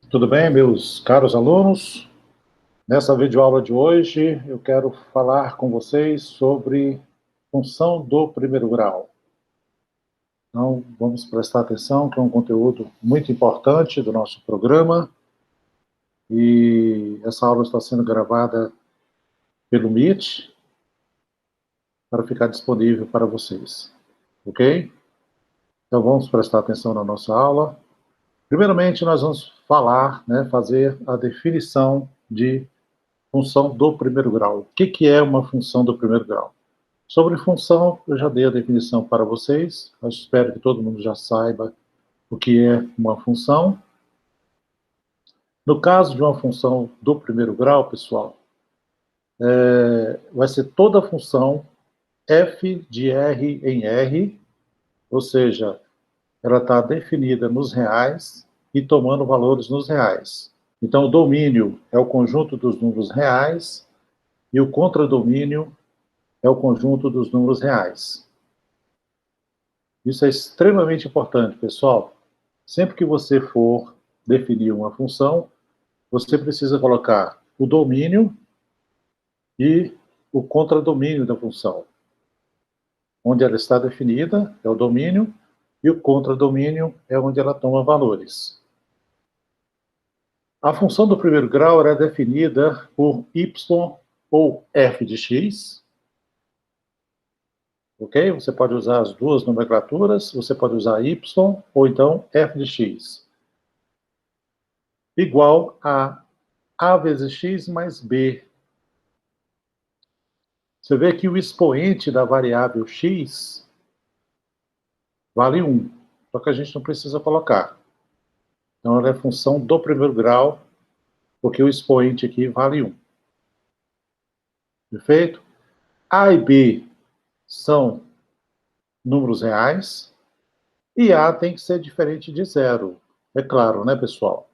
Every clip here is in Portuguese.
Tudo bem, meus caros alunos? Nessa videoaula de hoje, eu quero falar com vocês sobre função do primeiro grau. Então, vamos prestar atenção, que é um conteúdo muito importante do nosso programa, e essa aula está sendo gravada pelo Meet, para ficar disponível para vocês, ok? Então, vamos prestar atenção na nossa aula. Primeiramente, nós vamos falar, fazer a definição de função do primeiro grau. O que é uma função do primeiro grau? Sobre função, eu já dei a definição para vocês. Eu espero que todo mundo já saiba o que é uma função. No caso de uma função do primeiro grau, pessoal, vai ser toda a função f de r em r, ou seja, ela está definida nos reais e tomando valores nos reais. Então, o domínio é o conjunto dos números reais e o contradomínio é o conjunto dos números reais. Isso é extremamente importante, pessoal. Sempre que você for definir uma função, você precisa colocar o domínio e o contradomínio da função. Onde ela está definida é o domínio e o contradomínio é onde ela toma valores. A função do primeiro grau é definida por y ou f de x. Ok? Você pode usar as duas nomenclaturas, você pode usar y ou então f de x. Igual a vezes x mais b. Você vê que o expoente da variável x vale 1, só que a gente não precisa colocar. Então, ela é função do primeiro grau, porque o expoente aqui vale 1. Perfeito? A e b são números reais, e a tem que ser diferente de zero. É claro, né, pessoal?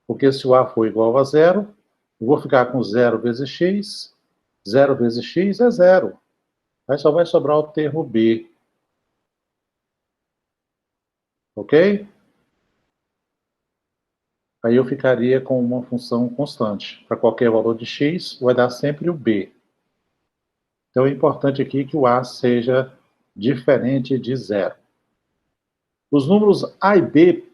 Porque se o a for igual a zero, eu vou ficar com 0 vezes x, 0 vezes x é zero. Aí só vai sobrar o termo b. Ok? Aí eu ficaria com uma função constante. Para qualquer valor de x, vai dar sempre o b. Então é importante aqui que o a seja diferente de zero. Os números a e b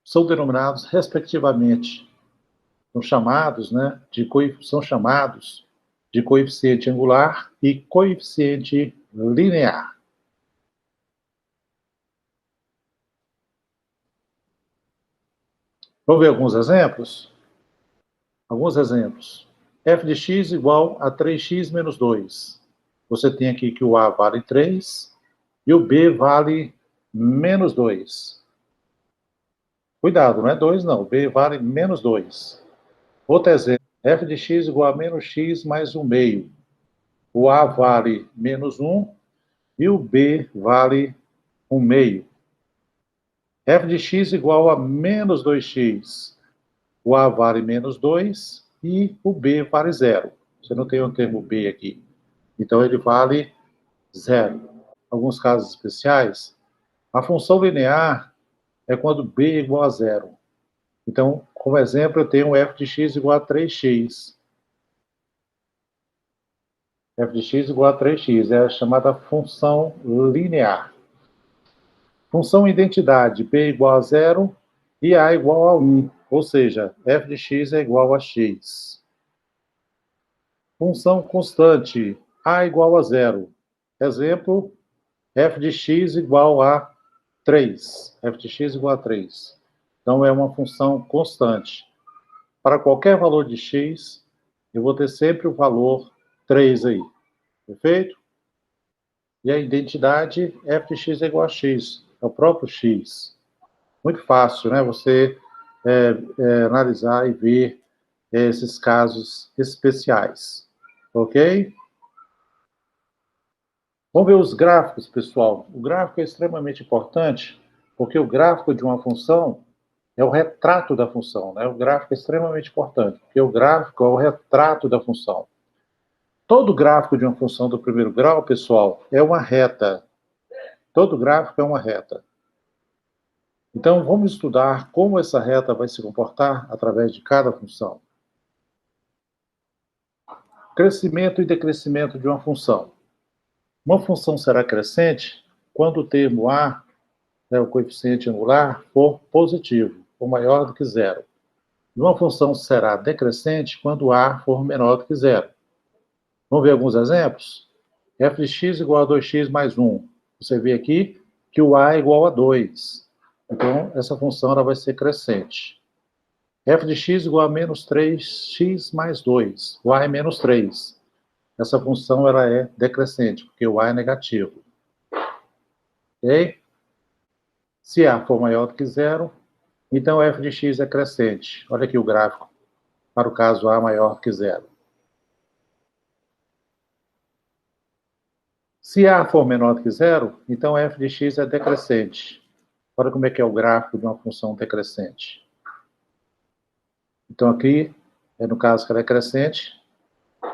são denominados respectivamente, são chamados de coeficiente angular e coeficiente linear. Vamos ver alguns exemplos? Alguns exemplos. F de x igual a 3x menos 2. Você tem aqui que o a vale 3 e o b vale menos 2. Cuidado, não é 2 não, o b vale menos 2. Outro exemplo, f de x igual a menos x mais 1 meio. O a vale menos 1 e o b vale 1 meio. F de x igual a menos 2x. O a vale menos 2 e o b vale 0. Você não tem o termo b aqui. Então, ele vale 0. Alguns casos especiais, a função linear é quando b é igual a 0. Então, como exemplo, eu tenho f de x igual a 3x. F de x igual a 3x é a chamada função linear. Função identidade, b igual a 0 e a igual a 1. Ou seja, f de x é igual a x. Função constante, a igual a 0. Exemplo, f de x igual a 3. f de x igual a 3. Então, é uma função constante. Para qualquer valor de x, eu vou ter sempre o valor 3 aí. Perfeito? E a identidade, f de x é igual a x. É o próprio x. Muito fácil, né? Você analisar e ver esses casos especiais. Ok? Vamos ver os gráficos, pessoal. O gráfico é extremamente importante, porque o gráfico de uma função é o retrato da função, né? O gráfico é extremamente importante, porque o gráfico é o retrato da função. Todo gráfico de uma função do primeiro grau, pessoal, é uma reta. Todo gráfico é uma reta. Então, vamos estudar como essa reta vai se comportar através de cada função. Crescimento e decrescimento de uma função. Uma função será crescente quando o termo a, o coeficiente angular, for positivo, ou maior do que zero. Uma função será decrescente quando a for menor do que zero. Vamos ver alguns exemplos? f de x igual a 2x mais 1. Você vê aqui que o a é igual a 2. Então, essa função ela vai ser crescente. F de x igual a menos 3x mais 2. O a é menos 3. Essa função ela é decrescente, porque o a é negativo. Ok? Se a for maior do que zero, então f de x é crescente. Olha aqui o gráfico para o caso a maior do que zero. Se a for menor do que zero, então f de x é decrescente. Olha como é que é o gráfico de uma função decrescente. Então aqui, no caso que ela é crescente,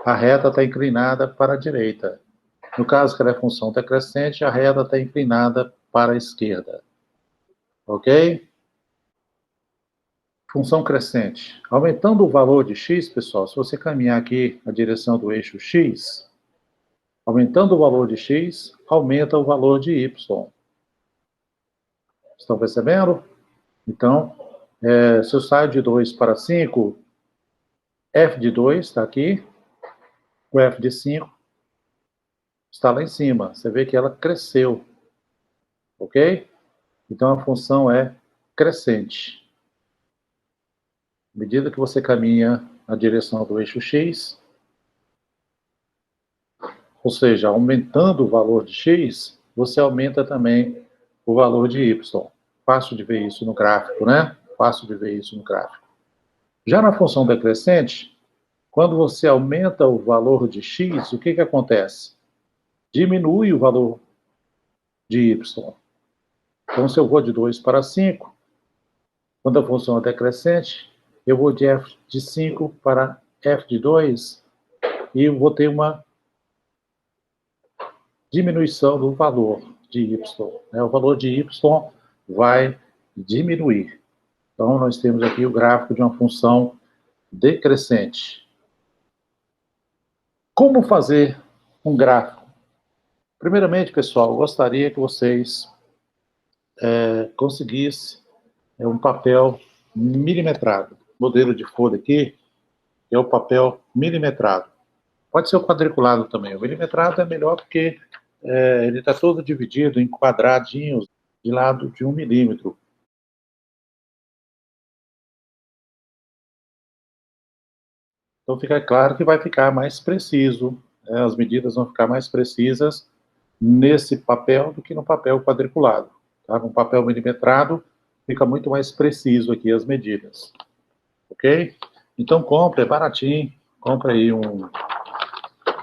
a reta está inclinada para a direita. No caso que ela é função decrescente, a reta está inclinada para a esquerda. Ok? Função crescente. Aumentando o valor de x, pessoal, se você caminhar aqui na direção do eixo x, aumentando o valor de x, aumenta o valor de y. Estão percebendo? Então, se eu saio de 2 para 5, f de 2 está aqui, o f de 5 está lá em cima. Você vê que ela cresceu. Ok? Então, a função é crescente. À medida que você caminha na direção do eixo x, ou seja, aumentando o valor de x, você aumenta também o valor de y. Fácil de ver isso no gráfico, né? Fácil de ver isso no gráfico. Já na função decrescente, quando você aumenta o valor de x, o que acontece? Diminui o valor de y. Então, se eu vou de 2 para 5, quando a função é decrescente, eu vou de f de 5 para f de 2 e eu vou ter uma diminuição do valor de y. O valor de y vai diminuir. Então, nós temos aqui o gráfico de uma função decrescente. Como fazer um gráfico? Primeiramente, pessoal, eu gostaria que vocês conseguissem um papel milimetrado. O modelo de folha aqui é o papel milimetrado. Pode ser o quadriculado também. O milimetrado é melhor porque ele está todo dividido em quadradinhos de lado de 1 milímetro. Então fica claro que vai ficar mais preciso, né? As medidas vão ficar mais precisas nesse papel do que no papel quadriculado. Tá? No papel milimetrado fica muito mais preciso aqui as medidas. Ok? Então compre, é baratinho, compre aí um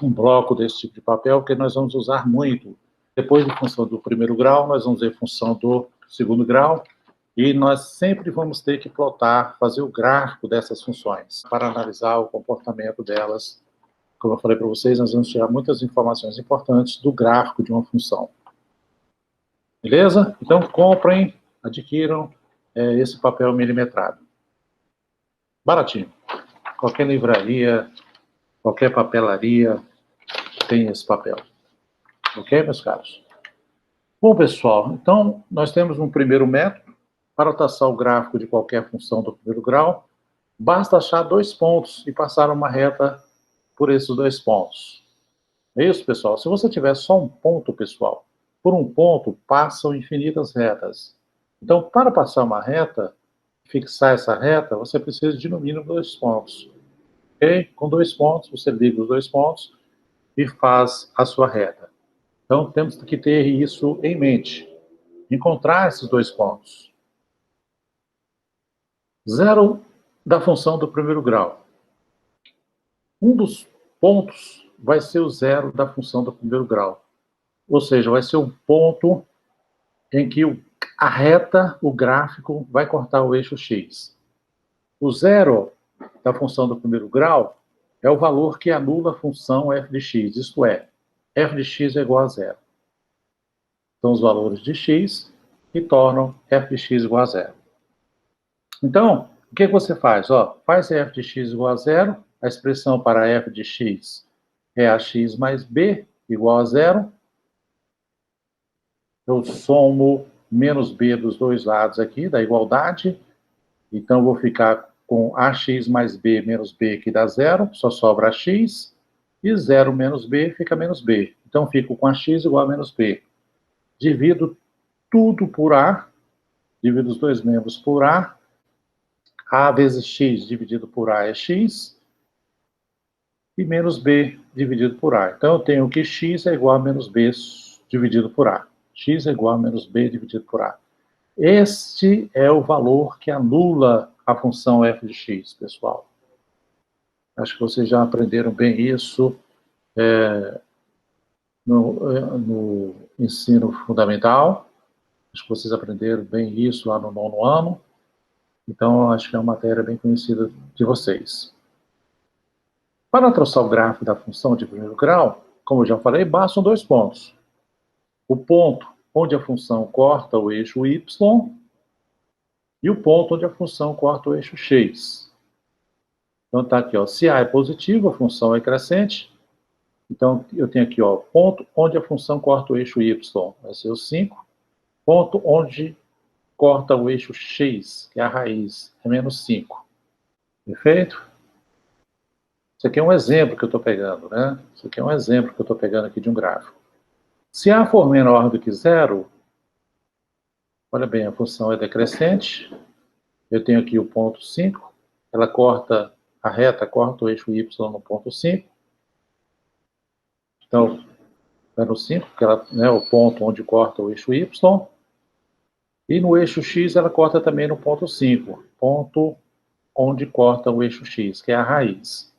bloco desse tipo de papel, que nós vamos usar muito. Depois de função do primeiro grau, nós vamos ver função do segundo grau, e nós sempre vamos ter que plotar, fazer o gráfico dessas funções, para analisar o comportamento delas. Como eu falei para vocês, nós vamos tirar muitas informações importantes do gráfico de uma função. Beleza? Então, comprem, adquiram esse papel milimetrado. Baratinho. Qualquer livraria, qualquer papelaria tem esse papel. Ok, meus caros? Bom, pessoal, então nós temos um primeiro método para traçar o gráfico de qualquer função do primeiro grau. Basta achar 2 pontos e passar uma reta por esses 2 pontos. É isso, pessoal? Se você tiver só um ponto, pessoal, por um ponto passam infinitas retas. Então, para passar uma reta, fixar essa reta, você precisa de no mínimo 2 pontos. Ok? Com 2 pontos, você liga os 2 pontos e faz a sua reta. Então, temos que ter isso em mente. Encontrar esses 2 pontos. Zero da função do primeiro grau. Um dos pontos vai ser o zero da função do primeiro grau. Ou seja, vai ser um ponto em que a reta, o gráfico, vai cortar o eixo x. O zero da função do primeiro grau é o valor que anula a função f de x, isto é, f de x é igual a zero. São os valores de x e tornam f de x igual a zero. Então, o que você faz? Faz f de x igual a zero, a expressão para f de x é ax mais b igual a zero. Eu somo menos b dos dois lados aqui, da igualdade. Então, vou ficar com ax mais b menos b, que dá zero, só sobra x. E 0 menos b fica menos b. Então, fico com ax igual a menos b. Divido tudo por a, divido os dois membros por a vezes x dividido por a é x, e menos b dividido por a. Então, eu tenho que x é igual a menos b dividido por a. X é igual a menos b dividido por a. Este é o valor que anula a função f de x, pessoal. Acho que vocês já aprenderam bem isso no ensino fundamental. Acho que vocês aprenderam bem isso lá no 9º ano. Então, acho que é uma matéria bem conhecida de vocês. Para traçar o gráfico da função de primeiro grau, como eu já falei, bastam 2 pontos. O ponto onde a função corta o eixo y e o ponto onde a função corta o eixo x. Então, está aqui, se A é positivo, a função é crescente. Então, eu tenho aqui, ponto onde a função corta o eixo y, vai ser o 5. Ponto onde corta o eixo x, que é a raiz, é menos 5. Perfeito? Isso aqui é um exemplo que eu estou pegando, né? Isso aqui é um exemplo que eu estou pegando aqui de um gráfico. Se A for menor do que zero, olha bem, a função é decrescente. Eu tenho aqui o ponto 5. Ela corta, a reta corta o eixo y no ponto 5. Então, é no 5, que ela é o ponto onde corta o eixo y. E no eixo x, ela corta também no ponto 5. Ponto onde corta o eixo x, que é a raiz.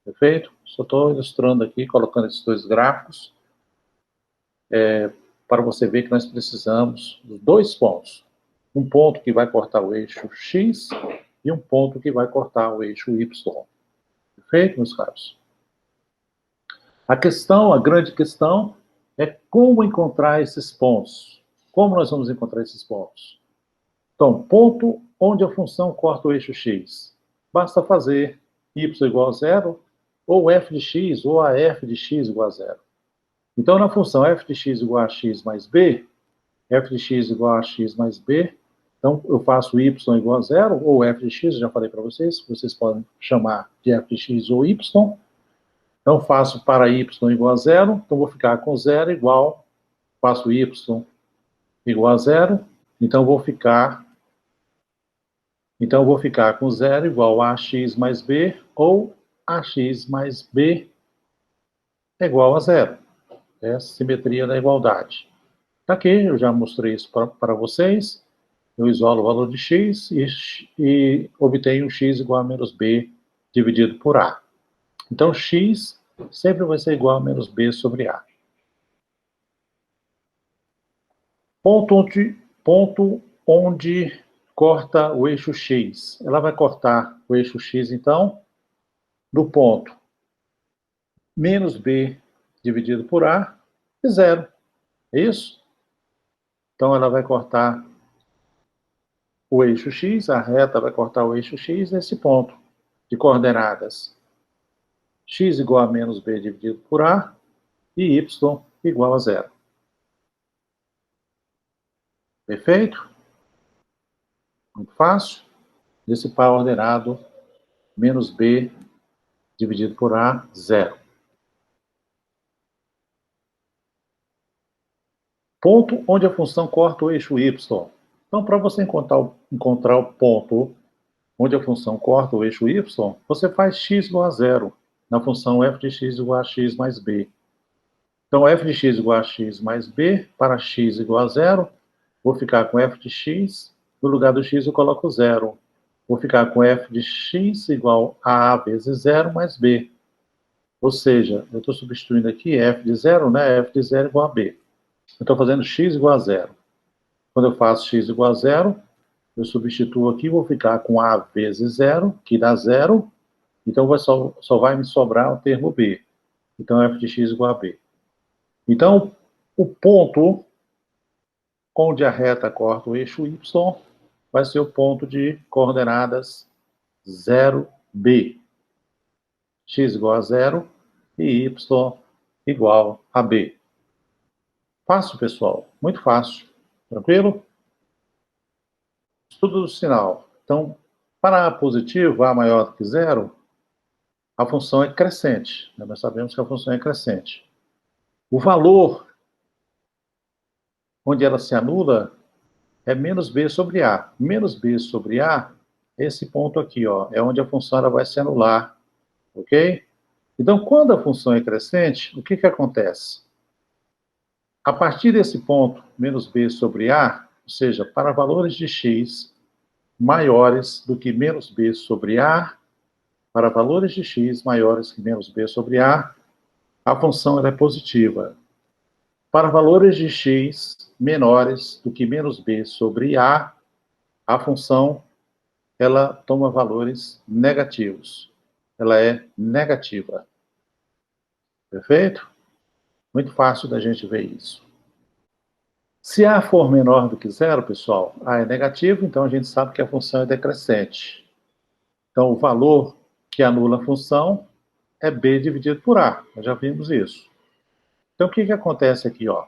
Perfeito? Só estou ilustrando aqui, colocando esses dois gráficos, para você ver que nós precisamos de 2 pontos. Um ponto que vai cortar o eixo x e um ponto que vai cortar o eixo y. Perfeito, meus caros? A grande questão, é como encontrar esses pontos. Como nós vamos encontrar esses pontos? Então, ponto onde a função corta o eixo x. Basta fazer y igual a zero, ou f de x, ou a f de x igual a zero. Então, na função f de x igual a x mais b, f de x igual a x mais b, então eu faço y igual a zero, ou f de x, eu já falei para vocês podem chamar de f de x ou y. Então, faço para y igual a zero, então vou ficar com zero igual, faço y igual a zero, então vou ficar com zero igual a ax mais b, ou ax mais b é igual a zero. É a simetria da igualdade. Está aqui, eu já mostrei isso para vocês. Eu isolo o valor de x e obtenho x igual a menos b dividido por a. Então, x sempre vai ser igual a menos b sobre a. Ponto onde corta o eixo x. Ela vai cortar o eixo x, então, do ponto menos b dividido por a é zero. É isso? Então, ela vai cortar o eixo x, a reta vai cortar o eixo x nesse ponto de coordenadas x igual a menos b dividido por a e y igual a zero. Perfeito? Muito fácil. Esse par ordenado menos b dividido por a, zero. Ponto onde a função corta o eixo y. Então, para você encontrar o ponto onde a função corta o eixo y, você faz x igual a zero na função f de x igual a x mais b. Então, f de x igual a x mais b, para x igual a zero, vou ficar com f de x, no lugar do x eu coloco zero. Vou ficar com f de x igual a vezes zero mais b. Ou seja, eu estou substituindo aqui f de zero, né? F de zero igual a b. Eu estou fazendo x igual a zero. Quando eu faço x igual a zero, eu substituo aqui, vou ficar com a vezes zero, que dá zero. Então, só vai me sobrar o termo b. Então, f de x igual a b. Então, o ponto onde a reta corta o eixo y, vai ser o ponto de coordenadas 0b. X igual a 0 e y igual a b. Fácil, pessoal? Muito fácil. Tranquilo? Estudo do sinal. Então, para A positivo, A maior do que zero, a função é crescente. Nós sabemos que a função é crescente. O valor onde ela se anula é menos b sobre a. Menos b sobre a, esse ponto aqui, ó, é onde a função ela vai se anular. Ok? Então, quando a função é crescente, o que acontece? A partir desse ponto, menos b sobre a, ou seja, para valores de x maiores do que menos b sobre a, para valores de x maiores que menos b sobre a função ela é positiva. Para valores de x menores do que menos b sobre a função ela toma valores negativos. Ela é negativa. Perfeito? Muito fácil da gente ver isso. Se A for menor do que zero, pessoal, A é negativo, então a gente sabe que a função é decrescente. Então, o valor que anula a função é B dividido por A. Nós já vimos isso. Então, o que acontece aqui? Ó?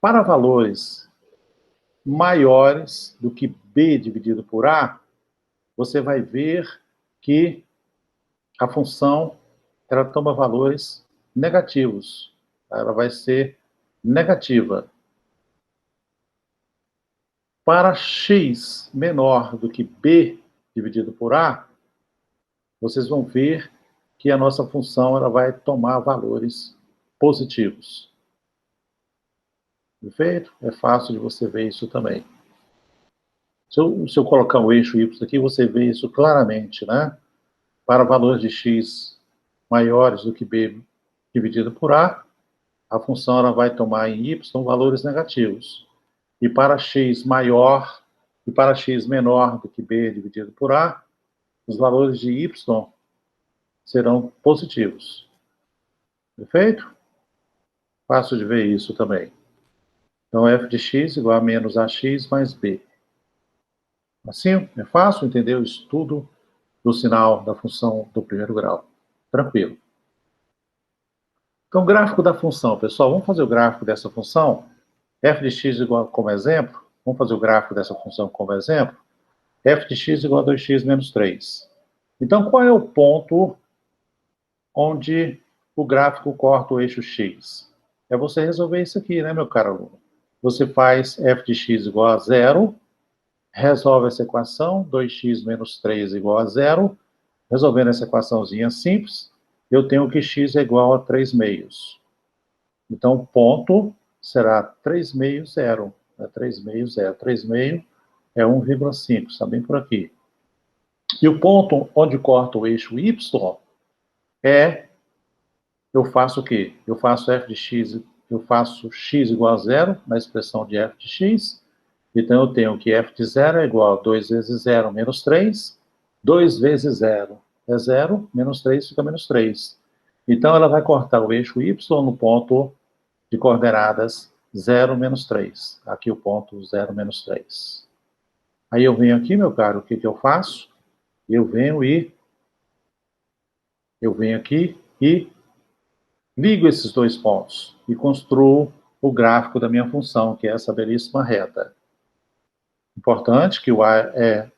Para valores maiores do que B dividido por A, você vai ver que a função ela toma valores negativos. Ela vai ser negativa. Para x menor do que b dividido por a, vocês vão ver que a nossa função ela vai tomar valores positivos. Perfeito? É fácil de você ver isso também. Se eu colocar o eixo y aqui, você vê isso claramente, né? Para valores de x maiores do que b dividido por a função ela vai tomar em y valores negativos. E para x maior e para x menor do que b dividido por a, os valores de y serão positivos. Perfeito? Fácil de ver isso também. Então, f de x igual a menos ax mais b. Assim, é fácil entender o estudo do sinal da função do primeiro grau. Tranquilo. Então, gráfico da função. Pessoal, vamos fazer o gráfico dessa função? F de x igual como exemplo. Vamos fazer o gráfico dessa função como exemplo? F de x igual a 2x menos 3. Então, qual é o ponto onde o gráfico corta o eixo x? É você resolver isso aqui, né, meu caro aluno? Você faz f de x igual a 0, resolve essa equação, 2x menos 3 igual a 0. Resolvendo essa equaçãozinha simples, eu tenho que x é igual a 3 meios. Então, o ponto será 3 meios, 0. 3 meios, 0. 3 meios é 1,5, está bem por aqui. E o ponto onde corta o eixo y eu faço o quê? Eu faço f de x, eu faço x igual a 0 na expressão de f de x. Então, eu tenho que f de 0 é igual a 2 vezes 0 menos 3. 2 vezes 0 é 0, menos 3 fica menos 3. Então, ela vai cortar o eixo y no ponto de coordenadas 0, menos 3. Aqui o ponto 0, menos 3. Aí eu venho aqui, meu caro, o que eu faço? Eu venho aqui e ligo esses dois pontos e construo o gráfico da minha função, que é essa belíssima reta. Importante que o a é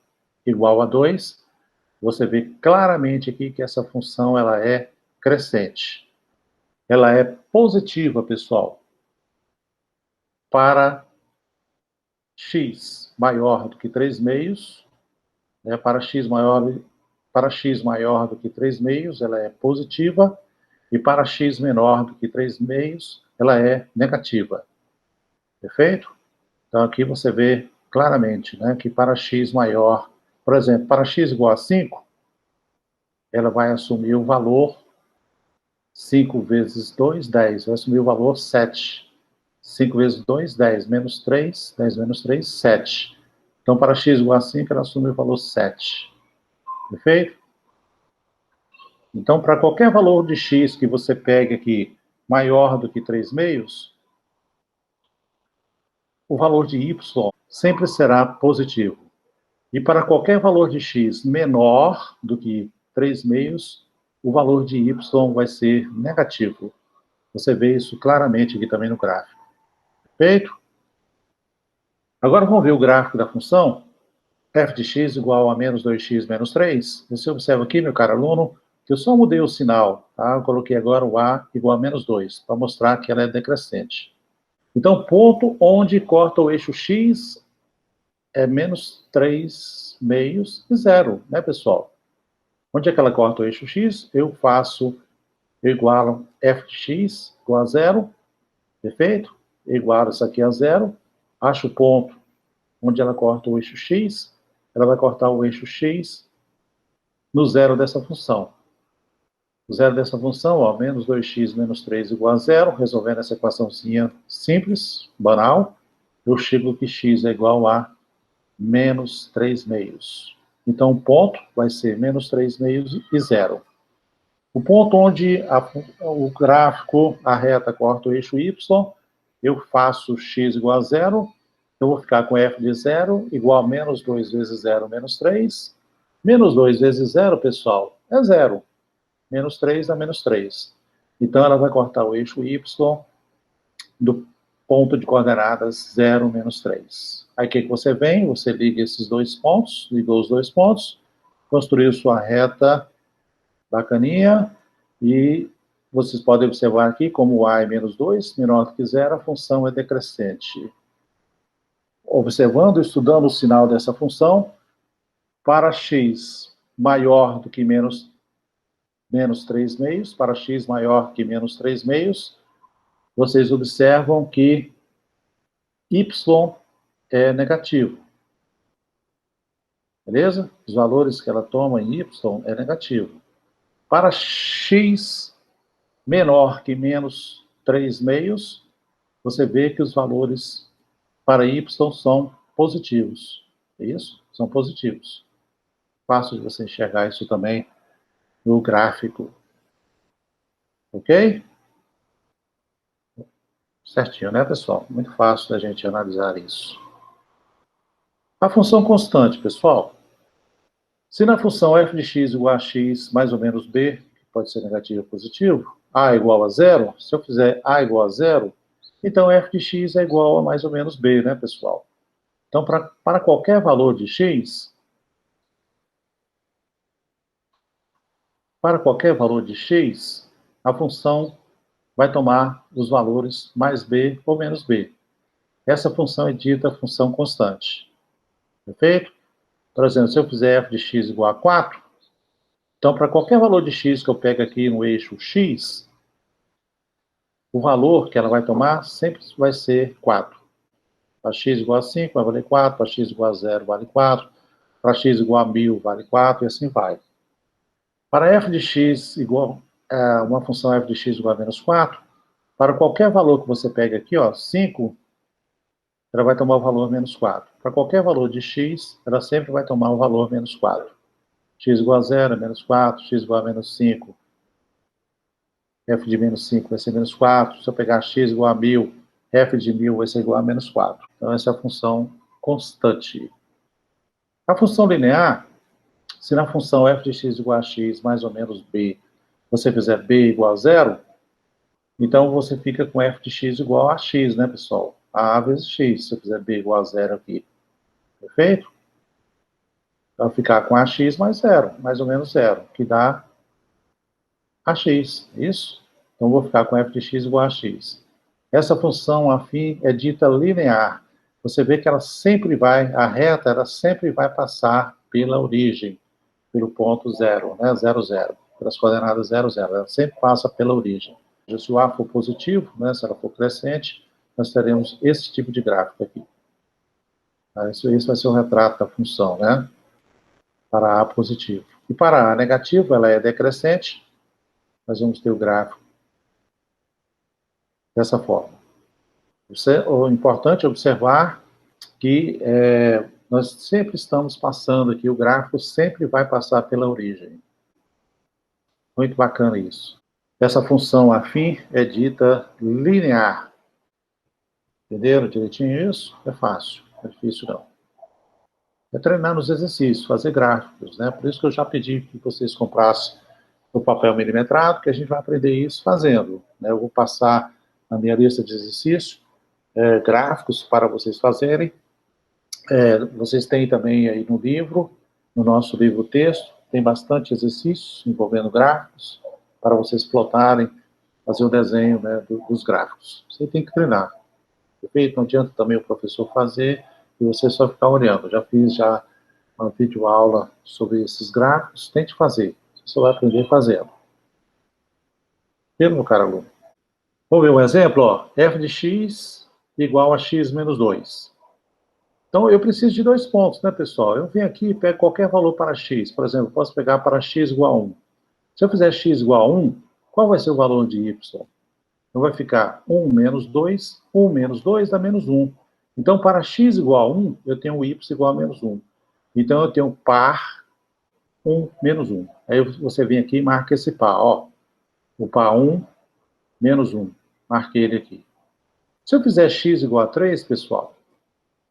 igual a 2, você vê claramente aqui que essa função ela é crescente. Ela é positiva, pessoal, para x maior do que 3 meios, né, para x maior do que 3 meios, ela é positiva, e para x menor do que 3 meios, ela é negativa. Perfeito? Então, aqui você vê claramente, né, que para x maior, por exemplo, para x igual a 5, ela vai assumir o valor 5 vezes 2, 10. Vai assumir o valor 7. 5 vezes 2, 10. Menos 3, 10 menos 3, 7. Então, para x igual a 5, ela assume o valor 7. Perfeito? Então, para qualquer valor de x que você pegue aqui maior do que 3 meios, o valor de y sempre será positivo. E para qualquer valor de x menor do que 3 meios, o valor de y vai ser negativo. Você vê isso claramente aqui também no gráfico. Perfeito? Agora vamos ver o gráfico da função f de x igual a menos 2x menos 3. Você observa aqui, meu caro aluno, que eu só mudei o sinal. Tá? Eu coloquei agora o a igual a menos 2, para mostrar que ela é decrescente. Então, ponto onde corta o eixo x é menos 3 meios e 0, né, pessoal? Onde é que ela corta o eixo x? Eu igualo f de x igual a 0, perfeito? Eu igualo isso aqui a 0, acho o ponto onde ela corta o eixo x, ela vai cortar o eixo x no zero dessa função. O zero dessa função, ó, menos 2x menos 3 igual a 0, resolvendo essa equaçãozinha simples, banal, eu chego que x é igual a menos 3 meios. Então, o ponto vai ser menos 3 meios e 0. O ponto onde o gráfico, a reta corta o eixo y, eu faço x igual a 0, eu vou ficar com f de 0 igual a menos 2 vezes 0, menos 3. Menos 2 vezes 0, pessoal, é 0. Menos 3 dá menos 3. Então, ela vai cortar o eixo y do ponto de coordenadas 0, menos 3. Aí, o que você vem? Você liga esses dois pontos, ligou os dois pontos, construiu sua reta bacaninha, e vocês podem observar aqui, como o a é menos 2, menor do que 0, a função é decrescente. Observando e estudando o sinal dessa função, para x maior do que menos 3 meios, para x maior que menos 3 meios, vocês observam que y é negativo. Beleza? Os valores que ela toma em y é negativo. Para x menor que menos 3 meios, você vê que os valores para y são positivos. É isso? São positivos. Fácil de você enxergar isso também no gráfico. Ok? Certinho, né, pessoal? Muito fácil da gente analisar isso. A função constante, pessoal. Se na função f de x igual a x mais ou menos b, que pode ser negativo ou positivo, a igual a 0, se eu fizer a igual a 0, então f de x é igual a mais ou menos b, né, pessoal? Então, para qualquer valor de x, a função vai tomar os valores mais b ou menos b. Essa função é dita função constante. Perfeito? Por exemplo, se eu fizer f de x igual a 4, então, para qualquer valor de x que eu pego aqui no eixo x, o valor que ela vai tomar sempre vai ser 4. Para x igual a 5, vai valer 4. Para x igual a 0, vale 4. Para x igual a 1000, vale 4, e assim vai. Para f de x igual a uma função f de x igual a menos 4, para qualquer valor que você pegue aqui, ó, 5, ela vai tomar o valor menos 4. Para qualquer valor de x, ela sempre vai tomar o valor menos 4. X igual a 0 é menos 4, x igual a menos 5, f de menos 5 vai ser menos 4. Se eu pegar x igual a 1000, f de 1000 vai ser igual a menos 4. Então, essa é a função constante. A função linear, se na função f de x igual a x mais ou menos b, você fizer b igual a 0, então você fica com f de x igual a x, né, pessoal? A vezes x, se eu fizer b igual a 0 aqui. Perfeito? Então, ficar com ax mais 0, mais ou menos 0, que dá ax, isso? Então, vou ficar com f de x igual a x. Essa função, afim, é dita linear. Você vê que ela sempre vai, a reta, ela sempre vai passar pela origem, pelo ponto 0, né, 0, 0, pelas coordenadas 0, 0. Ela sempre passa pela origem. Se o a for positivo, né, se ela for crescente, nós teremos esse tipo de gráfico aqui. Isso vai ser o retrato da função, né? Para a positivo. E para a negativo, ela é decrescente. Nós vamos ter o gráfico dessa forma. O importante é observar que nós sempre estamos passando aqui, o gráfico sempre vai passar pela origem. Muito bacana isso. Essa função afim é dita linear. Entenderam direitinho isso? É fácil, não é difícil não. É treinar nos exercícios, fazer gráficos, né? Por isso que eu já pedi que vocês comprassem o papel milimetrado, que a gente vai aprender isso fazendo, né? Eu vou passar na minha lista de exercícios gráficos para vocês fazerem. Vocês têm também aí no livro, no nosso livro texto, tem bastante exercícios envolvendo gráficos, para vocês plotarem, fazer o desenho, né, dos gráficos. Você tem que treinar. Perfeito? Não adianta também o professor fazer e você só ficar olhando. Já fiz uma videoaula sobre esses gráficos, tente fazer. Você só vai aprender fazendo. Entendeu, meu caro aluno? Vamos ver um exemplo, ó. F de x igual a x menos 2. Então, eu preciso de 2 pontos, né, pessoal? Eu venho aqui e pego qualquer valor para x. Por exemplo, eu posso pegar para x igual a 1. Se eu fizer x igual a 1, qual vai ser o valor de y? Então, vai ficar 1 menos 2, 1 menos 2 dá menos 1. Então, para x igual a 1, eu tenho y igual a menos 1. Então, eu tenho par 1 menos 1. Aí você vem aqui e marca esse par, ó. O par 1 menos 1. Marquei ele aqui. Se eu fizer x igual a 3, pessoal,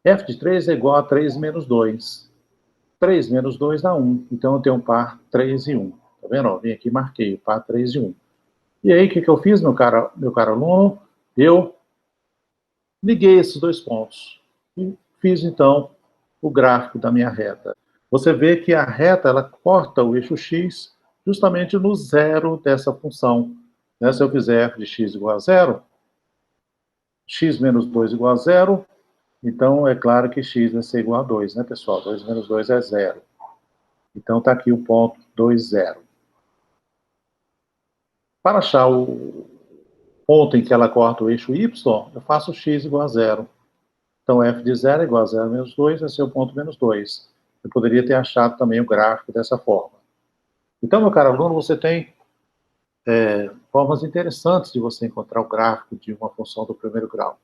f de 3 é igual a 3 menos 2. 3 menos 2 dá 1. Então, eu tenho um par 3 e 1. Tá vendo? Ó, vim aqui e marquei o par 3 e 1. E aí, o que eu fiz, meu caro aluno? Eu liguei esses 2 pontos. E fiz, então, o gráfico da minha reta. Você vê que a reta, ela corta o eixo x justamente no zero dessa função. Né? Se eu fizer f de x igual a 0, x menos 2 igual a 0, então é claro que x vai ser igual a 2, né, pessoal? 2 menos 2 é 0. Então está aqui o ponto 2, 0. Para achar o ponto em que ela corta o eixo y, eu faço x igual a 0. Então, f de 0 é igual a 0 menos 2, vai ser o ponto menos 2. Eu poderia ter achado também o gráfico dessa forma. Então, meu caro aluno, você tem formas interessantes de você encontrar o gráfico de uma função do primeiro grau,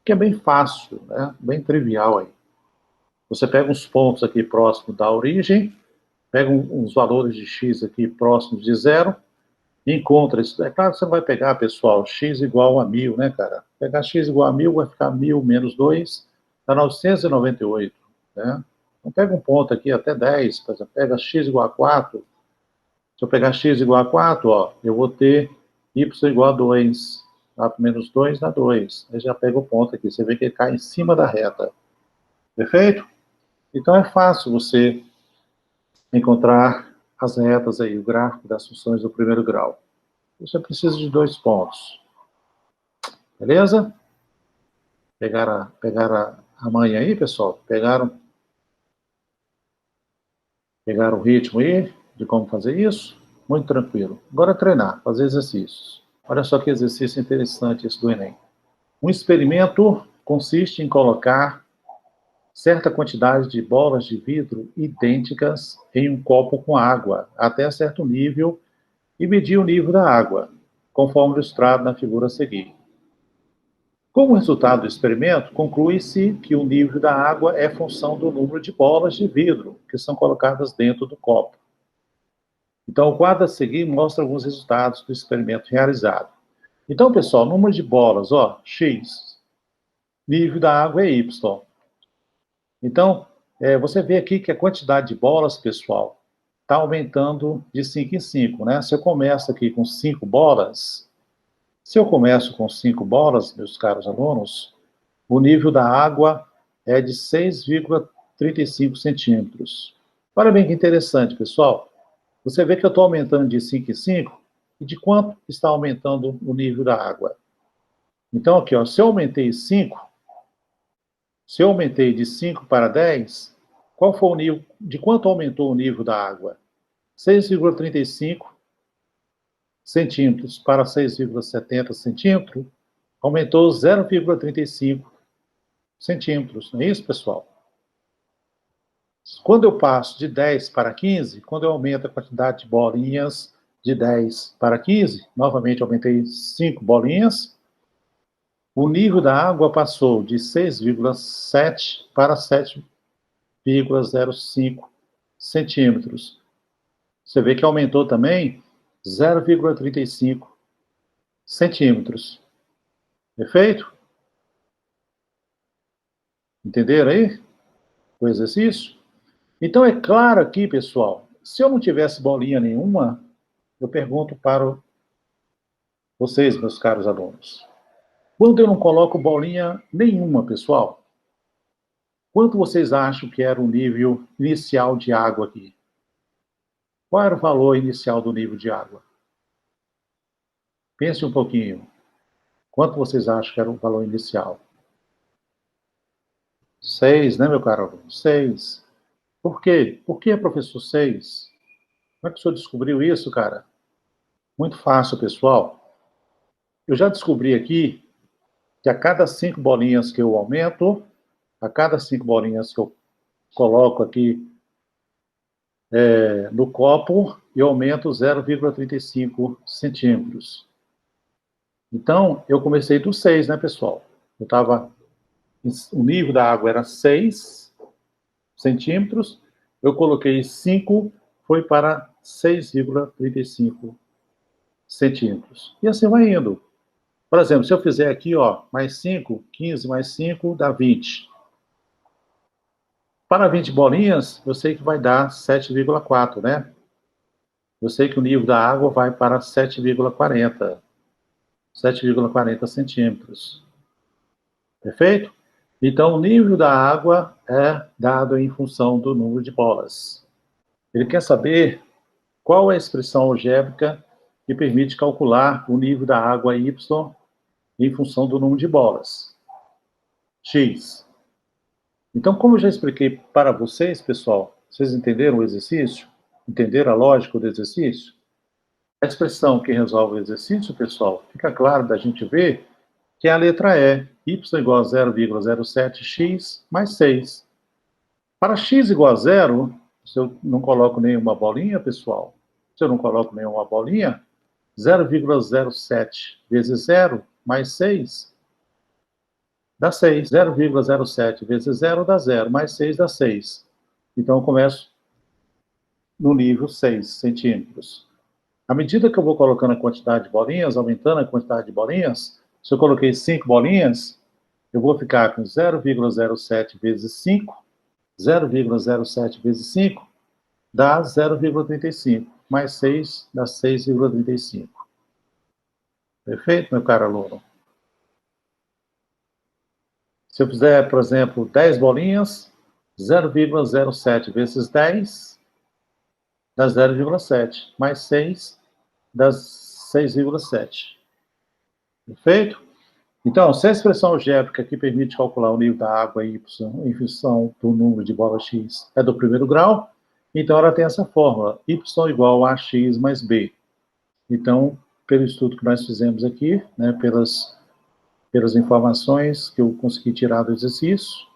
que é bem fácil, né? Bem trivial aí. Você pega uns pontos aqui próximos da origem, pega uns valores de x aqui próximos de 0, e encontra isso. É claro que você não vai pegar, pessoal, x igual a 1000, né, cara? Pegar x igual a 1000 vai ficar 1000 menos 2, dá 998, né? Então pega um ponto aqui até 10, por exemplo, pega x igual a 4. Se eu pegar x igual a 4, ó, eu vou ter y igual a 2. 4 menos 2 dá 2. Aí já pega o ponto aqui, você vê que ele cai em cima da reta. Perfeito? Então é fácil você encontrar as retas aí, o gráfico das funções do primeiro grau. Você precisa de 2 pontos. Beleza? Pegaram a manha aí, pessoal? Pegaram o ritmo aí de como fazer isso? Muito tranquilo. Agora treinar, fazer exercícios. Olha só que exercício interessante esse do Enem. Um experimento consiste em colocar certa quantidade de bolas de vidro idênticas em um copo com água, até certo nível, e medir o nível da água, conforme ilustrado na figura a seguir. Como resultado do experimento, conclui-se que o nível da água é função do número de bolas de vidro que são colocadas dentro do copo. Então, o quadro a seguir mostra alguns resultados do experimento realizado. Então, pessoal, número de bolas, ó, x. Nível da água é y. Então, você vê aqui que a quantidade de bolas, pessoal, está aumentando de 5 em 5, né? Se eu começo aqui com 5 bolas, meus caros alunos, o nível da água é de 6,35 centímetros. Olha bem que interessante, pessoal. Você vê que eu estou aumentando de 5 em 5, e de quanto está aumentando o nível da água? Então, aqui, ó, se eu aumentei de 5 para 10, qual foi o nível, de quanto aumentou o nível da água? 6,35 centímetros para 6,70 centímetros, aumentou 0,35 centímetros, não é isso, pessoal? Quando eu passo de 10 para 15, quando eu aumento a quantidade de bolinhas de 10 para 15, novamente aumentei 5 bolinhas, o nível da água passou de 6,7 para 7,05 centímetros. Você vê que aumentou também 0,35 centímetros. Perfeito? Entenderam aí o exercício? Então, é claro aqui, pessoal, se eu não tivesse bolinha nenhuma, eu pergunto para vocês, meus caros alunos. Quando eu não coloco bolinha nenhuma, pessoal, quanto vocês acham que era o nível inicial de água aqui? Qual era o valor inicial do nível de água? Pense um pouquinho. Quanto vocês acham que era o valor inicial? 6, né, meu caro aluno? 6. Por quê? Por que, professor, 6? Como é que o senhor descobriu isso, cara? Muito fácil, pessoal. Eu já descobri aqui que a cada 5 bolinhas que eu aumento, a cada 5 bolinhas que eu coloco aqui no copo, eu aumento 0,35 centímetros. Então, eu comecei do 6, né, pessoal? O nível da água era 6 centímetros, eu coloquei 5, foi para 6,35 centímetros. E assim vai indo. Por exemplo, se eu fizer aqui, ó, mais 5, 15 mais 5 dá 20. Para 20 bolinhas, eu sei que vai dar 7,4, né? Eu sei que o nível da água vai para 7,40 centímetros. Perfeito? Então, o nível da água é dado em função do número de bolas. Ele quer saber qual é a expressão algébrica que permite calcular o nível da água Y em função do número de bolas. X. Então, como eu já expliquei para vocês, pessoal, vocês entenderam o exercício? Entenderam a lógica do exercício? A expressão que resolve o exercício, pessoal, fica claro da gente ver que é a letra E. Y igual a 0,07x mais 6. Para x igual a 0, se eu não coloco nenhuma bolinha, pessoal, se eu não coloco nenhuma bolinha, 0,07 vezes 0 mais 6 dá 6. 0,07 vezes 0 dá 0, mais 6 dá 6. Então, eu começo no nível 6 centímetros. À medida que eu vou colocando a quantidade de bolinhas, aumentando a quantidade de bolinhas, se eu coloquei 5 bolinhas, eu vou ficar com 0,07 vezes 5, 0,07 vezes 5 dá 0,35, mais 6 dá 6,35. Perfeito, meu caro aluno? Se eu fizer, por exemplo, 10 bolinhas, 0,07 vezes 10 dá 0,7, mais 6 dá 6,7. Perfeito? Então, se a expressão algébrica que permite calcular o nível da água Y em função do número de bolas X é do primeiro grau, então ela tem essa fórmula, Y igual a X mais B. Então, pelo estudo que nós fizemos aqui, né, pelas informações que eu consegui tirar do exercício,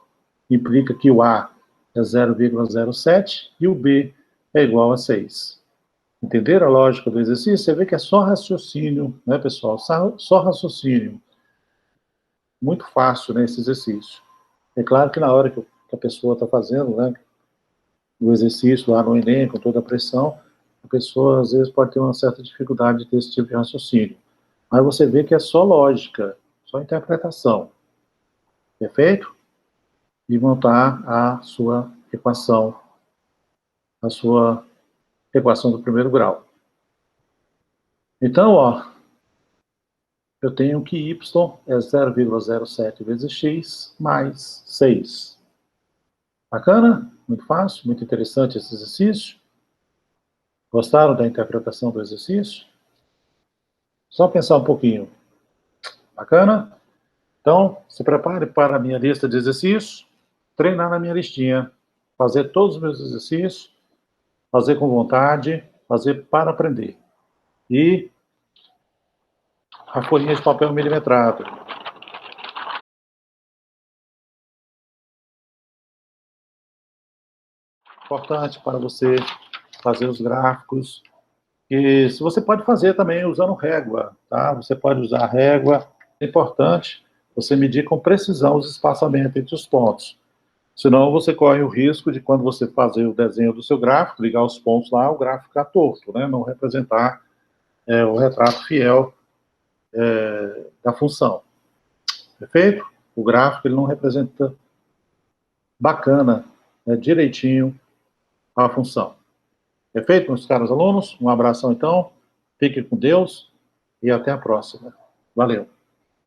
implica que o A é 0,07 e o B é igual a 6. Entenderam a lógica do exercício? Você vê que é só raciocínio, né, pessoal? Só raciocínio. Muito fácil, né, esse exercício. É claro que na hora que a pessoa está fazendo, né, o exercício lá no Enem, com toda a pressão, a pessoa às vezes pode ter uma certa dificuldade de ter esse tipo de raciocínio. Mas você vê que é só lógica, só interpretação. Perfeito? E montar a sua equação do primeiro grau. Então, ó, eu tenho que y é 0,07 vezes x mais 6. Bacana? Muito fácil, muito interessante esse exercício. Gostaram da interpretação do exercício? Só pensar um pouquinho. Bacana? Então, se prepare para a minha lista de exercícios, treinar na minha listinha, fazer todos os meus exercícios, fazer com vontade, fazer para aprender. E a folhinha de papel milimetrado. Importante para você fazer os gráficos. E se você pode fazer também usando régua, tá? Você pode usar régua. É importante você medir com precisão os espaçamentos entre os pontos. Senão você corre o risco de, quando você fazer o desenho do seu gráfico, ligar os pontos lá, o gráfico ficar torto, né? Não representar o retrato fiel da função. Perfeito? O gráfico ele não representa bacana, né, direitinho a função. Perfeito, meus caros alunos? Um abração, então. Fiquem com Deus e até a próxima. Valeu.